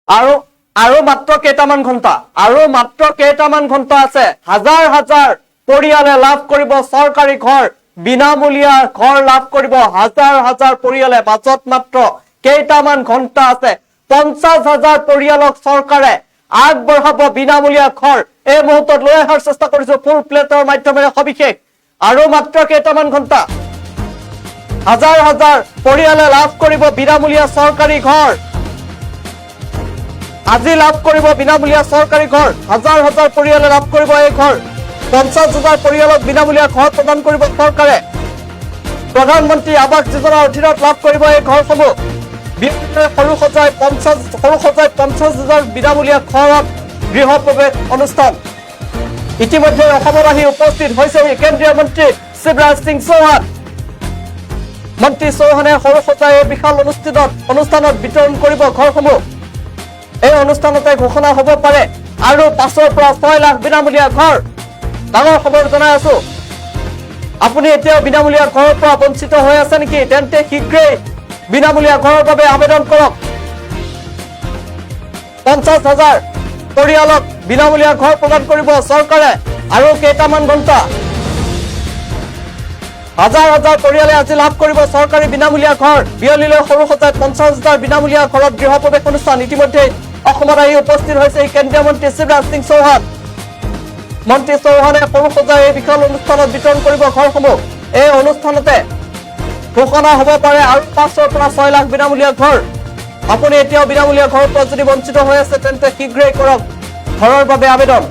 আৰু আৰু মাত্ৰ কেইটামান ঘণ্টা আছে হাজাৰ হাজাৰ পৰিয়ালে লাভ কৰিব চৰকাৰী ঘৰ বিনামূলীয়া ঘৰ লাভ কৰিব হাজাৰ হাজাৰ পৰিয়ালে মাজত মাত্ৰ কেইটামান ঘণ্টা আছে 50,000 পৰিয়ালক চৰকাৰে আগবঢ়াব বিনামূলীয়া ঘৰ এই মুহূৰ্তত লৈ অহাৰ চেষ্টা কৰিছো ফুল প্লেটৰ মাধ্যমেৰে সবিশেষ আৰু মাত্ৰ কেইটামান ঘণ্টা হাজাৰ হাজাৰ পৰিয়ালে লাভ কৰিব বিনামূলীয়া চৰকাৰী ঘৰ আজি লাভ কৰিব বিনামূলীয়া চৰকাৰী ঘৰ হাজাৰ হাজাৰ পৰিয়ালে লাভ কৰিব এই ঘৰ 50,000 পৰিয়ালক বিনামূলীয়া ঘৰ প্ৰদান কৰিব চৰকাৰে প্ৰধানমন্ত্ৰী আৱাস যোজনাৰ অধীনত লাভ কৰিব এই ঘৰসমূহ সৰু সজাই 50,000 বিনামূলীয়া ঘৰত গৃহ প্ৰৱেশ অনুষ্ঠান ইতিমধ্যে অসমত আহি উপস্থিত হৈছে কেন্দ্ৰীয় মন্ত্ৰী শিৱৰাজ সিং চৌহান মন্ত্ৰী চৌহানে সৰু সজাই এই বিশাল অনুষ্ঠানত বিতৰণ কৰিব ঘৰসমূহ এই অনুষ্ঠানতে ঘোষণা হ'ব পাৰে আৰু 5ৰ পৰা 6 লাখ বিনামূলীয়া ঘৰ ডাঙৰ খবৰ জনাই আছো আপুনি এতিয়া বিনামূলীয়া ঘৰৰ পৰা বঞ্চিত হৈ আছে নেকি তেন্তে শীঘ্ৰেই বিনামূলীয়া ঘৰৰ বাবে আবেদন কৰক 50,000 পৰিয়ালক বিনামূলীয়া ঘৰ প্ৰদান কৰিব চৰকাৰে আৰু কেইটামান ঘণ্টা হাজাৰ হাজাৰ পৰিয়ালে আজি লাভ কৰিব চৰকাৰী বিনামূলীয়া ঘৰ বিয়লিলৈ সৰু সজাই 50,000 বিনামূলীয়া ঘৰত গৃহ প্ৰৱেশ অনুষ্ঠান ইতিমধ্যে অসমত আহি উপস্থিত হৈছে কেন্দ্ৰীয় মন্ত্ৰী শিৱৰাজ সিং চৌহান মন্ত্ৰী চৌহানে সৰু সজাই এই বিশাল অনুষ্ঠানত বিতৰণ কৰিব ঘৰসমূহ এই অনুষ্ঠানতে ঘোষণা হ'ব পাৰে আৰু 5ৰ পৰা 6 লাখ বিনামূলীয়া ঘৰ আপুনি এতিয়াও বিনামূলীয়া ঘৰৰ পৰা যদি বঞ্চিত হৈ আছে তেন্তে শীঘ্ৰেই কৰক ঘৰৰ বাবে আবেদন